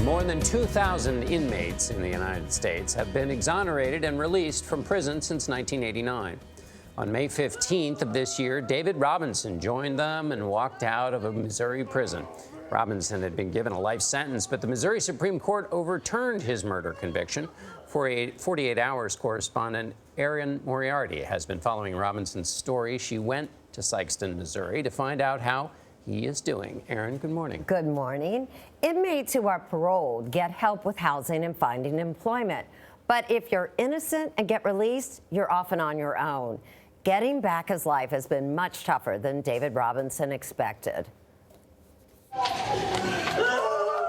More than 2,000 inmates in the United States have been exonerated and released from prison since 1989. On May 15th of this year, David Robinson joined them and walked out of a Missouri prison. Robinson had been given a life sentence, but the Missouri Supreme Court overturned his murder conviction. 48 Hours correspondent Erin Moriarty has been following Robinson's story. She went to Sikeston, Missouri, to find out how he is doing. Erin, good morning. Good morning. Inmates who are paroled get help with housing and finding employment. But if you're innocent and get released, you're often on your own. Getting back his life has been much tougher than David Robinson expected.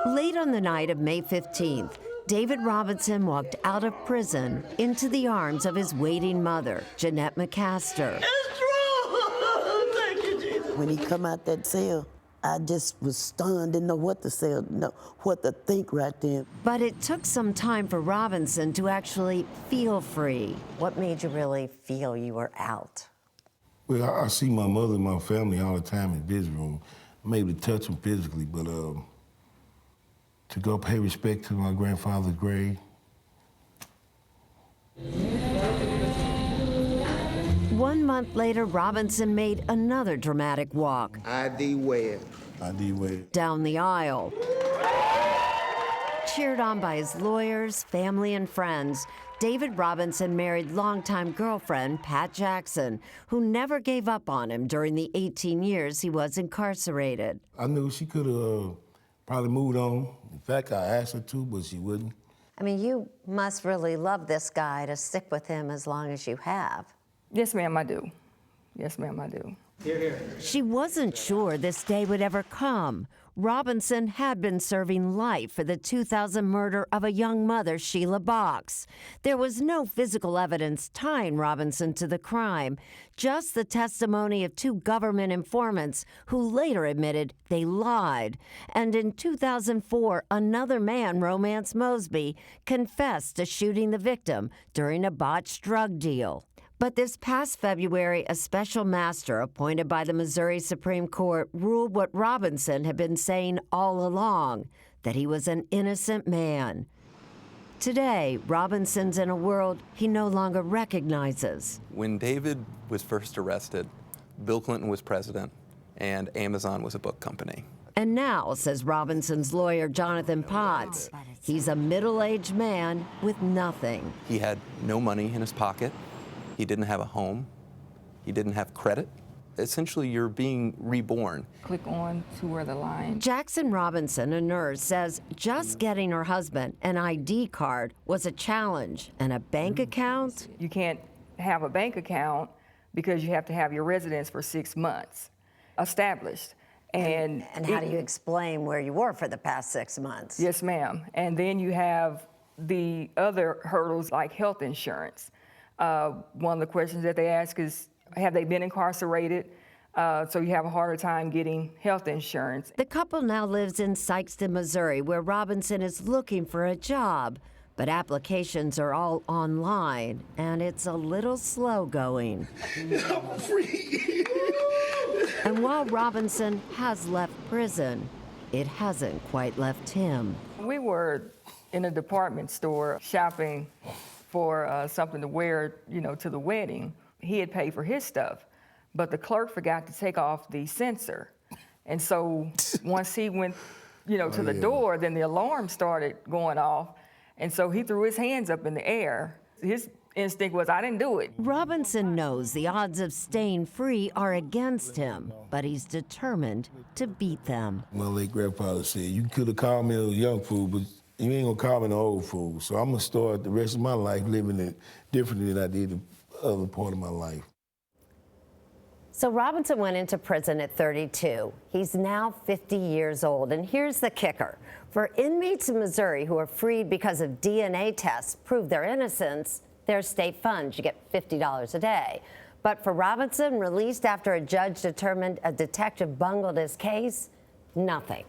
Late on the night of May 15th, David Robinson walked out of prison into the arms of his waiting mother, Jeanette McCaster. It's true! Thank you, Jesus. When he come out that cell, I just was stunned, didn't know what to say, what to think right then. But it took some time for Robinson to actually feel free. What made you really feel you were out? Well, I see my mother and my family all the time in this room. I'm able to touch them physically, but to go pay respect to my grandfather's grave. 1 month later, Robinson made another dramatic walk. ID Webb. ID Webb. Down the aisle. Cheered on by his lawyers, family, and friends, David Robinson married longtime girlfriend Pat Jackson, who never gave up on him during the 18 years he was incarcerated. I knew she could have probably moved on. In fact, I asked her to, but she wouldn't. I mean, you must really love this guy to stick with him as long as you have. Yes, ma'am, I do. Yes, ma'am, I do. Here, here. She wasn't sure this day would ever come. Robinson had been serving life for the 2000 murder of a young mother, Sheila Box. There was no physical evidence tying Robinson to the crime, just the testimony of two government informants who later admitted they lied. And in 2004, another man, Romance Mosby, confessed to shooting the victim during a botched drug deal. But this past February, a special master appointed by the Missouri Supreme Court ruled what Robinson had been saying all along, that he was an innocent man. Today, Robinson's in a world he no longer recognizes. When David was first arrested, Bill Clinton was president, and Amazon was a book company. And now, says Robinson's lawyer, Jonathan Potts, he's a middle-aged man with nothing. He had no money in his pocket. He didn't have a home. He didn't have credit. Essentially, you're being reborn. Click on to where the line. Jackson Robinson, a nurse, says just getting her husband an ID card was a challenge, and a bank account? You can't have a bank account because you have to have your residence for 6 months established. And how do you explain where you were for the past 6 months? Yes, ma'am. And then you have the other hurdles like health insurance. One of the questions that they ask is, have they been incarcerated? So you have a harder time getting health insurance. The couple now lives in Sikeston, Missouri, where Robinson is looking for a job. But applications are all online, and it's a little slow going. I'm free. And while Robinson has left prison, it hasn't quite left him. We were in a department store shopping for something to wear, to the wedding. He had paid for his stuff, but the clerk forgot to take off the sensor. And so once he went, to the door, then the alarm started going off. And so he threw his hands up in the air. His instinct was, I didn't do it. Robinson knows the odds of staying free are against him, but he's determined to beat them. My late grandfather said, you could have called me a young fool, but you ain't gonna call me an old fool. So I'm gonna start the rest of my life living it differently than I did the other part of my life. So Robinson went into prison at 32. He's now 50 years old. And here's the kicker. For inmates in Missouri who are freed because of DNA tests prove their innocence, there's state funds. You get $50 a day. But for Robinson, released after a judge determined a detective bungled his case, nothing.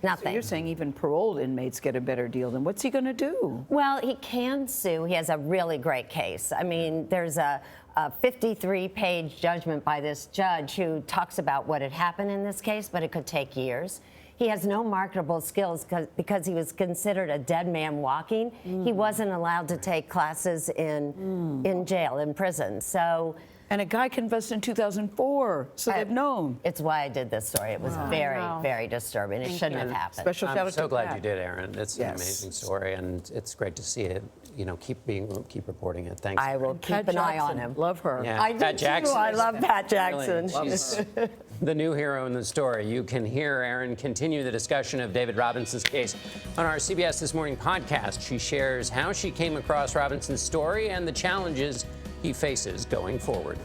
Nothing. So you're saying even paroled inmates get a better deal. Then what's he going to do? Well, he can sue. He has a really great case. I mean, there's a 53-page judgment by this judge who talks about what had happened in this case, but it could take years. He has no marketable skills because he was considered a dead man walking. He wasn't allowed to take classes in jail, in prison. So. And a guy confessed in 2004, so they've known. It's why I did this story. It was very, very disturbing. It shouldn't have happened. Special shout out I'm so to glad Pat. you did, Erin. It's an amazing story, and it's great to see it. You know, keep reporting it. Thanks. I will keep an eye on him. Love her. Yeah. I do Pat too. Jackson I is love Pat Jackson. She's the new hero in the story. You can hear Erin continue the discussion of David Robinson's case on our CBS This Morning podcast. She shares how she came across Robinson's story and the challenges he faces going forward.